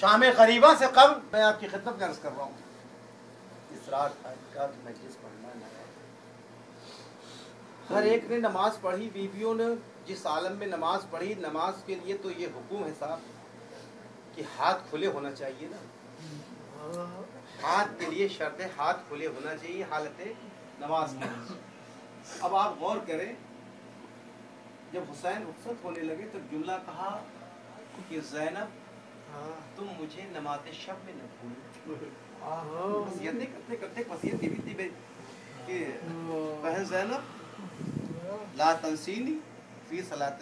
शाम गरीबा से कब मैं आपकी खिदमत में अर्ज कर रहा हूँ। इस रात का मजलिस पढ़ना है। हर एक ने नमाज पढ़ी, बीवियों ने जिस आलम में नमाज पढ़ी, नमाज के लिए तो ये हुक्म है साहब कि हाथ खुले होना चाहिए ना। हाथ के लिए शर्त है, हाथ खुले होना चाहिए हालत नमाज में। अब आप गौर करें, जब हुसैन रुखसत होने लगे तो जुमला कहा कि ज़ैनब तुम मुझे नमाज़ शब में न भूलो। वसीयतें करते करते वसीयत भी थी कि बहन ज़ैनब ला तंसीनी फी सलात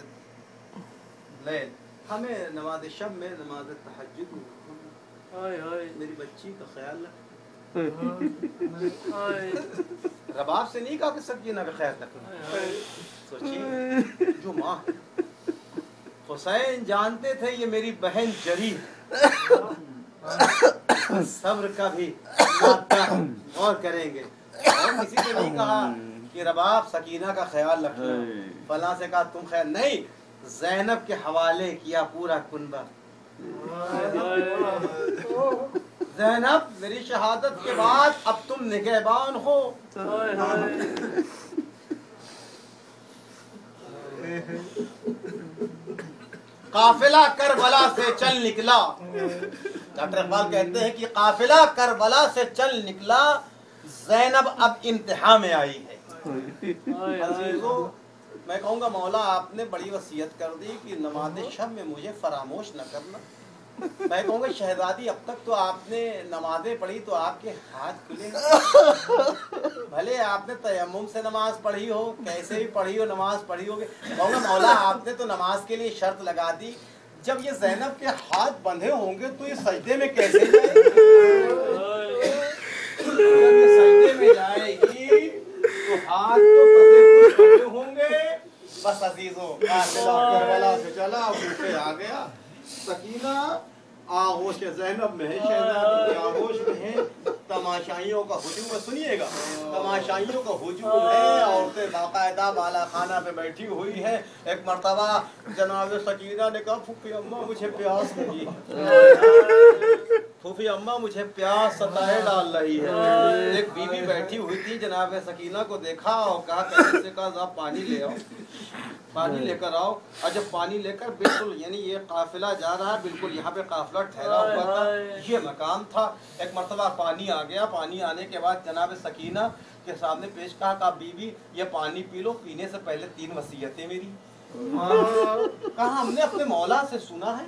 लैल, हमें नमाज शब में, नमाज तहज्जुद में मेरी बच्ची का ख्याल रख। रबाब से नहीं कहा कि सकीना का ख्याल रखना। सोचिए, जो माँ हुसैन जानते थे ये मेरी बहन जरी सब्र का भी मादा और करेंगे, और किसी से नहीं कहा कि रबाब सकीना का ख्याल रखना, फला से कहा तुम ख्याल नहीं, ज़ैनब के हवाले किया पूरा कुनबा। ज़ैनब मेरी शहादत के बाद अब तुम निगहबान हो। काफिला करबला से चल निकला। डॉक्टर इकबाल कहते हैं कि काफिला करबला से चल निकला, ज़ैनब अब इम्तिहान में आई है। अजीजों, मैं कहूँगा मौला आपने बड़ी वसीयत कर दी कि नमाज शब में मुझे फरामोश न करना। मैं कहूँगा शहजादी, अब तक तो आपने नमाजें पढ़ी तो आपके हाथ खुले, भले आपने तयम्मुम से नमाज पढ़ी हो, कैसे भी पढ़ी हो, नमाज पढ़ी होगी। कहूँगा मौला आपने तो नमाज के लिए शर्त लगा दी, जब ये ज़ैनब के हाथ बंधे होंगे तो ये सजदे में कैसे जाएगी? जब ये सजदे में जाएगी तो हाथ तो बंधे होंगे। बस अजीजों, करबला से चला, ऊपर आ गया। सकीना आगोश ज़ैनब में है, शहजादी आगोश में है, तमाशाइयों का हुजूम है। सुनिएगा, तमाशाइयों का हुजूम है, औरतें बाकायदा बाला खाना पे बैठी हुई है। एक मर्तबा जनाब सकीना ने कहा, फूफी अम्मा मुझे प्यास लगी, फूफी अम्मा मुझे प्यास सताए डाल रही है। एक बीवी बैठी हुई थी, जनाब सकीना को देखा और कहा, कहने से कहा पानी ले आओ, पानी लेकर आओ। और जब पानी लेकर बिल्कुल, यानी ये काफिला जा रहा है, बिल्कुल यहाँ पे काफिला ठहरा हुआ था, ये मकाम था। एक मर्तबा पानी आ गया, पानी आने के बाद जनाब सकीना के सामने पेश कहा, बीबी ये पानी पी लो, पीने से पहले 3 वसीयतें मेरी। कहा हमने अपने मौला से सुना है,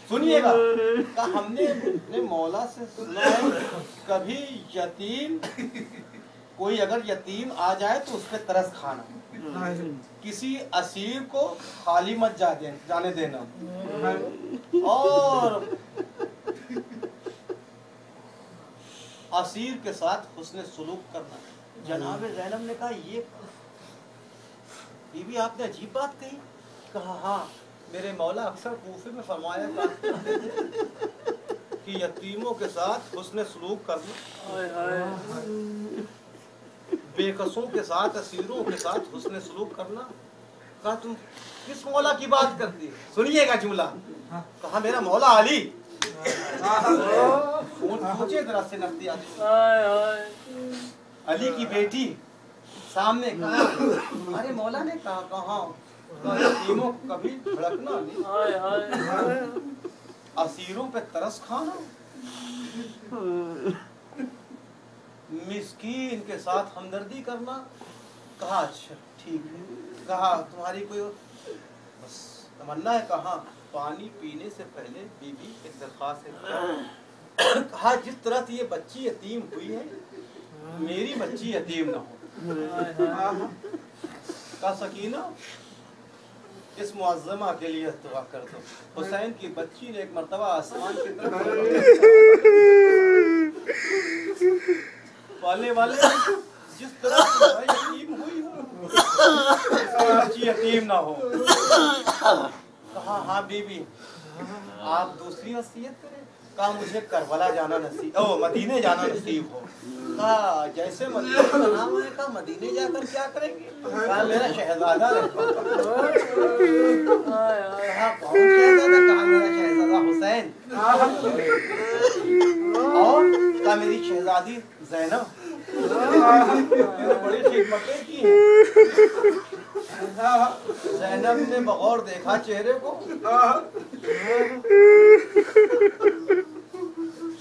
सुनिएगा, कहा हमने अपने मौला से सुना है, कभी यतीम, कोई अगर यतीम आ जाए तो उस पर तरस खाना, किसी असीर को खाली मत जाने देना, और असीर के साथ हुस्न सुलूक करना। जनाब ज़ैनब ने कहा, ये बीबी आपने अजीब बात कही। कहा हाँ, मेरे मौला अक्सर कूफे में फरमाया करते कि यतीमों के साथ हुस्न सुलूक करना, बेकसों के साथ, असीरों के साथ हुस्न सुलूक करना। कहा तुम किस मौला की बात करती? सुनिएगा जुमला, कहा मेरा मौला अली। सोचे जरा से नफ्ती अली की बेटी सामने, कहा अरे मौला ने कहा, कहा यतीमों कभी भड़कना नहीं, असीरों पे तरस खाना, मिस्कीन के साथ हमदर्दी करना। कहा अच्छा ठीक है। कहा तुम्हारी कोई बस तमन्ना है? कहा पानी पीने से पहले बीबी एक दरख्वास्त है। कहा जिस तरह से ये बच्ची यतीम हुई है, मेरी बच्ची यतीम ना हो। कहा सकीना इस मुअज़्ज़मा के लिए दुआ कर दो। हुसैन की बच्ची ने एक मर्तबा आसमान की तरफ वाले वाले जिस तरह से यतीम हुई हो, बच्ची यतीम ना हो। कहा हाँ बीबी, आप दूसरी वसीयत करें। कहा मुझे करबला जाना नसीब, मदीने जाना नसीब हो। कहा जैसे मदीने का नाम है, कहा मदीने जाकर क्या करेंगे? कहा मेरा शहजादा है। कहा कौन शहजादा? कहा मेरा शहजादा हुसैन। और का मेरी शहजादी ज़ैनब बड़ी खिदमतें की हैं। ज़ैनब ने बगौर देखा चेहरे को,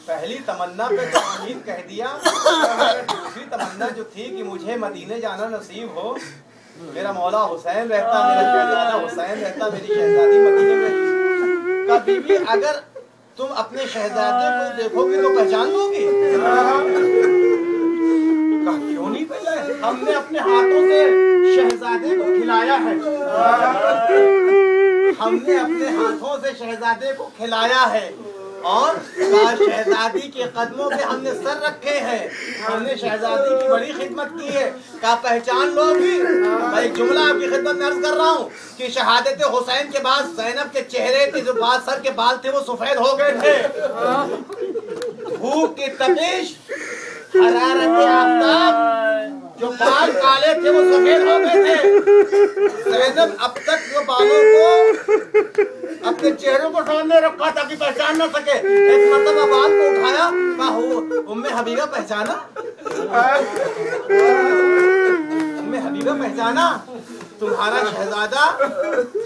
पहली तमन्ना पे तो आमीन कह दिया। दूसरी तमन्ना जो थी कि मुझे मदीने जाना नसीब हो, मेरा मौला हुसैन रहता, मेरा शहजादा हुसैन रहता, मेरी शहजादी मदीने में। का बीबी अगर तुम अपने शहजादे को देखोगे तो पहचान लोगी? क्यों नहीं पहचान? हमने अपने हाथों से शहजादे को खिलाया है, हमने अपने हाथों से शहजादे को खिलाया है और शहजादी के कदमों पे हमने सर रखे हैं, हमने शहजादी की बड़ी खिदमत की है। का पहचान लोगी? मैं एक जुमला आपकी खिदमत में अर्ज कर रहा हूँ कि शहादत हुसैन के बाद ज़ैनब के चेहरे के जो बाल सर के बाल थे वो सफेद हो गए थे। भूख की तपिश, हरारत आफ्ताब, जो बाल काले थे वो सफेद हो गए थे। ज़ैनब अब तक वो बालों को अपने चेहरे को सामने रखा ताकि पहचान न सके। एक मर्तबा बाल को उठाया, उम्मे हबीबा पहचाना? उम्मे हबीबा पहचाना? तुम्हारा शहजादा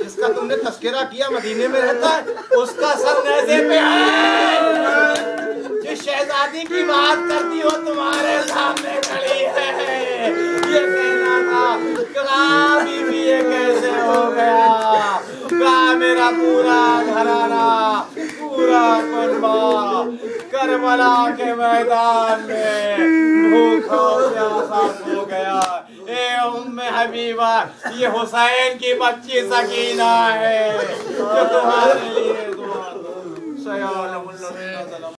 जिसका तुमने तस्करा किया मदीने में रहता है, उसका सर नेज़े पे है। जिस शहजादी की बात करती हो तुम्हारे सामने खड़ी है। ये कहना था बीबी ये कैसे हो गया? मेरा पूरा घराना, पूरा कुनबा करबला के मैदान में भूखा प्यासा हो गया। ए उम्मे हबीबा, ये हुसैन की बच्ची सकीना है जो तुम्हारे लिए दुआ